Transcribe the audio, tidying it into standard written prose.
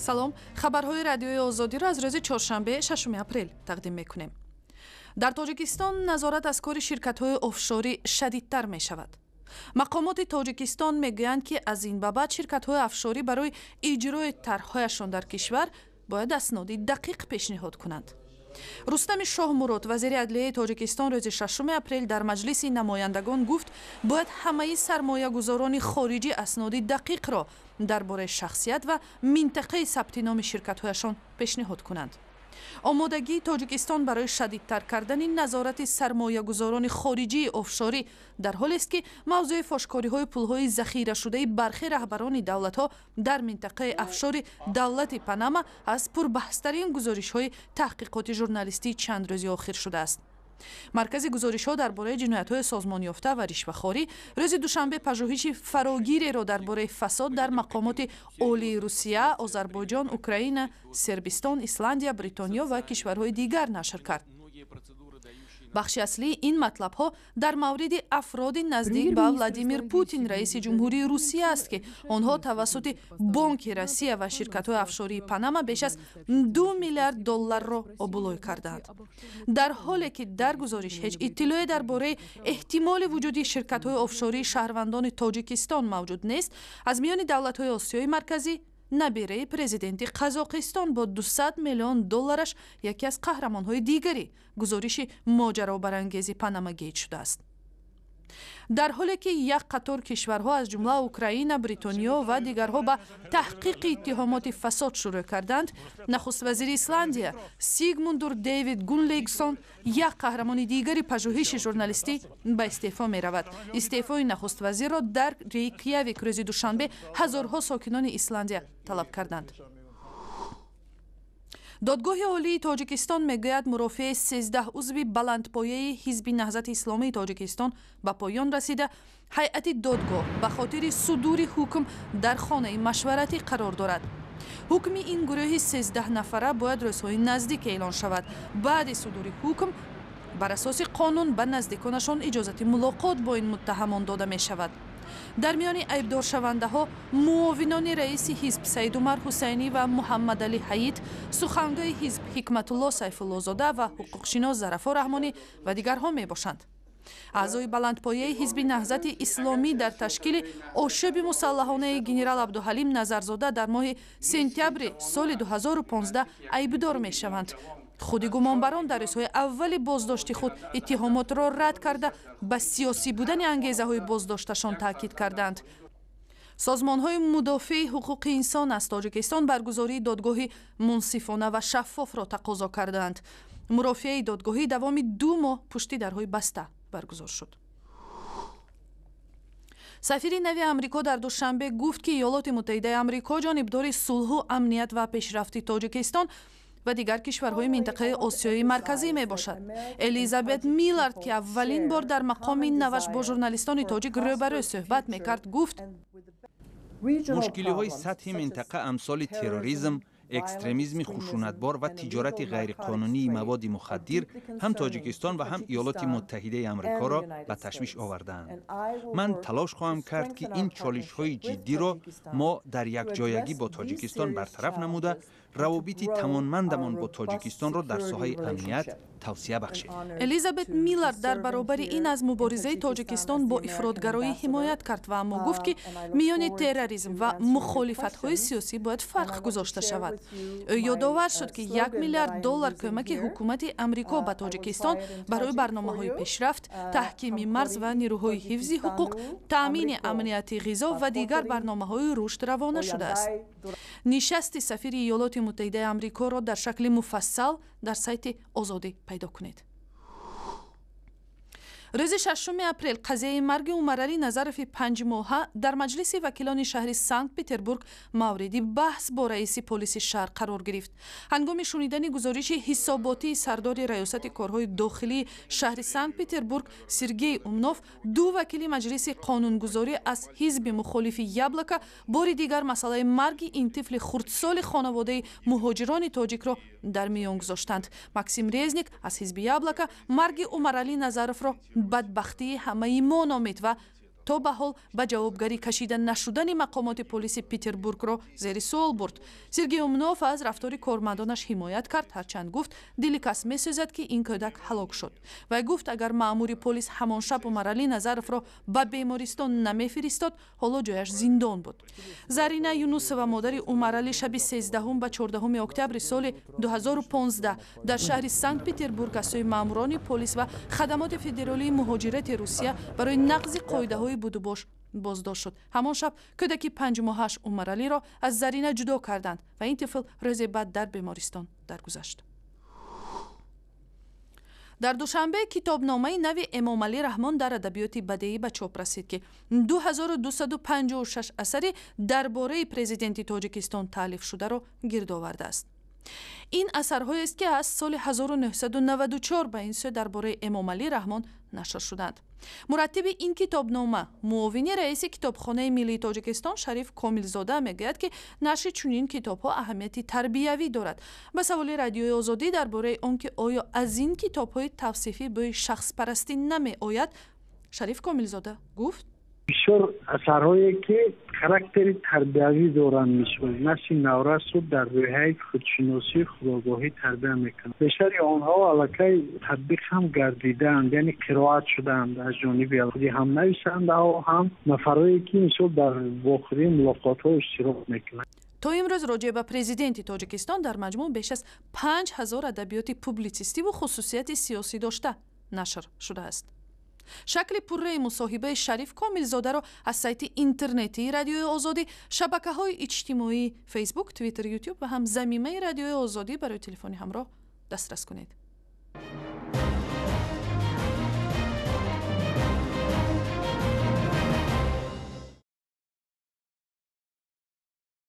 салом, хабарҳои радиои озодиро аз рӯзи чоршанбе 6 апрел тақдим мекунем. дар тоҷикистон назорат аз кори ширкатҳои офшорӣ шадидтар мешавад. мақомоти тоҷикистон мегӯянд, ки аз ин ба баъд ширкатҳои офшорӣ барои иҷрои тарҳҳояшон дар кишвар бояд асноди дақиқ пешниҳод кунанд. рустами шоҳмурод, вазири адлияи тоҷикистон, рӯзи 6 апрел дар маҷлиси намояндагон гуфт, бояд ҳамаи сармоягузорони хориҷӣ асноди дақиқро дар бораи шахсият ва минтақаи сабти номи ширкатҳояшон пешниҳод кунанд. омодагии тоҷикистон барои шадидтар кардани назорати сармоягузорони хориҷии офшорӣ дар ҳолест, ки мавзӯи фошкориҳои пулҳои захирашудаи бархи раҳбарони давлатҳо дар минтақаи офшори давлати Панама аз пурбаҳстарин гузоришҳои таҳқиқоти журналистии чандрӯзи охир шудааст. маркази гузоришҳо дар бораи ҷиноятҳои созмонёфта ва ришвахорӣ рӯзи душанбе пажӯҳиши фарогиреро дар бораи фасод дар мақомоти олии Русия, Озарбойҷон, Украина, Сербистон, Исландия, Бритониё ва кишварҳои дигар нашр кард. бахши аслии ин матлабҳо дар мавриди афроди наздик ба Владимир Путин, раиси ҷумҳурии Русия аст, ки онҳо тавассути Бонки Россия ва ширкатҳои офшории Панама беш аз $2 миллиард обулой карданд. дар ҳоле ки дар гузориш ҳеҷ иттилое дар бораи эҳтимоли вуҷуди ширкатҳои офшории шаҳрвандони Тоҷикистон мавҷуд нест, аз миёни давлатҳои Осиёи марказӣ набираи президенти Қазоқистон бо $200 миллион яке аз қаҳрамонҳои дигари гузориши моҷаробарангези Панама Гейт шудааст. дар ҳоле ки як қатор кишварҳо аз ҷумла Украина, Бритониё ва дигарҳо ба таҳқиқи иттиҳомоти фасод шурӯъ карданд, нахуствазири Исландия Сигмунdur Дэвид Гунлейгсон, як қаҳрамони дигари пажӯҳиши журналистӣ, ба истеъфо меравад. истеъфои нахуствазирро дар Рейкьявик рӯзи душанбе ҳазорҳо сокинони Исландия талаб карданд. додгоҳи олии Тоҷикистон мегӯяд, мурофиаи 13 узви баландпояи ҳизби наҳзати исломии Тоҷикистон ба поён расида, ҳайати додгоҳ ба хотири судури ҳукм дар хонаи машваратӣ қарор дорад. ҳукми ин гурӯҳи 13 нафара бояд рӯзҳои наздик эълон шавад. баъди судури ҳукм бар асоси қонун ба наздиконашон иҷозати мулоқот бо ин муттаҳамон дода мешавад. дар миёни айбдоршавандаҳо муовинони раиси ҳизб Саидумар Ҳусайнӣ ва Муҳаммадалӣ Ҳаид, сухангои ҳизб Ҳикматулло Сайфуллозода ва ҳуқуқшинос Зарафо Раҳмонӣ ва дигарҳо мебошанд. аъзои баландпояи ҳизби наҳзати исломӣ дар ташкили ошӯби мусаллаҳонаи генерал Абдуҳалим Назарзода дар моҳи сентябри соли 2015 айбдор мешаванд. худи гумонбарон дар рӯзҳои аввали боздошти худ иттиҳомотро рад карда, ба сиёсӣ будани ангезаҳои боздошташон таъкид карданд. созмонҳои мудофии ҳуқуқи инсон аз Тоҷикистон баргузории додгоҳи мунсифона ва шаффофро тақозо карданд. мурофиаи додгоҳӣ давоми 2 моҳ пушти дарҳои баста баргузор шуд. сафири нави амрико дар душанбе гуфт, ки иёлоти муттаҳидаи амрико ҷонибдори сулҳу, амният ва пешрафти Тоҷикистон ва дигар кишварҳои минтақаи Осиёи марказӣ мебошад. Элизабет Миллард, ки аввалин бор дар мақоми наваш бо журналистони тоҷик рӯбарӯ суҳбат мекард, гуфт: мушкилиҳои сатҳи минтақа амсоли терроризм, экстремизми хушунатбор ва тиҷорати ғайриқонунии маводи мухаддир ҳам Тоҷикистон ва ҳам Иёлоти Муттаҳидаи Амрикоро ба ташвиш овардаанд. ман талош хоҳам кард, ки ин чолишҳои ҷиддиро мо дар якҷоягӣ бо Тоҷикистон бартараф намуда, равобити тамонмандамон бо Тоҷикистонро дар соҳаи амният тавсия бахшем. Элизабет Миллард дар баробари ин аз муборизаи Тоҷикистон бо ифротгароӣ ҳимоят кард ва аммо гуфт, ки миёни терроризм ва мухолифатҳои сиёсӣ бояд фарқ гузошта шавад. ӯ ёдовар шуд, ки $1 миллиард кӯмаки ҳукумати Амрико ба Тоҷикистон барои барномаҳои пешрафт, таҳкими марз ва нирӯҳои ҳифзи ҳуқуқ, таъмини амнияти ғизо ва дигар барномаҳои рушд равона шудааст. нишасти сафири Иёлоти Муттаҳидаи Амрикоро дар шакли муфассал дар сайти Озодӣ пайдо кунед. рӯзи 6 апрел қазияи марги Умаралӣ Назарови 5 моҳа дар маҷлиси вакилони шаҳри Санкт-Петербург мавриди баҳс бо раиси полиси шаҳр қарор гирифт. ҳангоми шунидани гузориши ҳисоботии сардори раёсати корҳои дохилии шаҳри Санкт-Петербург Сергей Умнов, 2 вакили маҷлиси қонунгузорӣ аз ҳизби мухолифи Яблока бори дигар масъалаи марги ин тифли хурдсоли хонаводаи муҳоҷирони тоҷикро дар миён гузоштанд. Максим Резник аз ҳизби Яблока марги Умаралӣ Назаровро бадбахтии ҳамаи мо номид ва то ба ҳол ба ҷавобгарӣ кашида нашудани мақомоти полиси Петербургро зери суол бурд. Сергей Умнов аз рафтори кормандонаш ҳимоят кард, ҳарчанд гуфт дили кас месӯзад ки ин кӯдак ҳалок шуд. Вай гуфт агар маъмури полис ҳамон шаб Умаралӣ Назаровро ба бемористон намефиристод, ҳоло ҷояш зиндон буд. Зарина Юнусова модари Умаралӣ шаби 13 ба 14 октябри соли 2015 дар шаҳри Санкт-Петербург аз сӯи маъмурони полис ва хадамоти федералии муҳоҷирати Русия барои нақзи қоидаҳои будубош боздошт шуд. ҳамон шаб кӯдаки 5 моҳаш Умаралиро аз Зарина ҷудо карданд ва ин тифл рӯзе баъд дар бемористон даргузашт. дар душанбе китобномаи нави Эмомалӣ Раҳмон дар адабиёти бадеӣ ба чоп расид ки 2256 асари дарбораи президенти Тоҷикистон таълиф шударо гирд овардааст. ин асарҳоест ки аз соли 1994 ба ин сӯ дар бораи Эмомалӣ Раҳмон нашр шуданд. мураттиби ин китобнома муовини раиси китобхонаи миллии Тоҷикистон Шариф Комилзода мегӯяд ки нашри чунин китобҳо аҳамияти тарбиявӣ дорад. ба саволи Радиои Озодӣ дар бораи он ки оё аз ин китобҳои тавсифӣ бӯи шахспарастӣ намеояд, Шариф Комилзода гуфт: бисёр асарҳое ки характери тарбиявӣ доранд мишаванд. нашри наврасро дар роҳаи худшиносӣ, худогоҳӣ тарбия мекунанд. бешари онҳо аллакай татбиқ ҳам гардидаанд, яъне қироат шудаанд аз ҷониби худи ҳам нависандаҳо ҳам нафарое ки мисол дар вохӯрии мулоқотҳо иштирок мекунанд. то имрӯз роҷеъ ба президенти Тоҷикистон дар маҷмӯъ беш аз 5000 адабиёти публitsистиву хусусияти сиёсӣ дошта нашр шудааст. шакли пурраи мусоҳибаи Шариф Комилзодаро аз сайти интернетии Радиои Озодӣ, шабакаҳои иҷтимоии Facebook, Twitter, YouTube ва ҳам замимаи Радиои Озодӣ барои телефони ҳамроҳ дастрас кунед.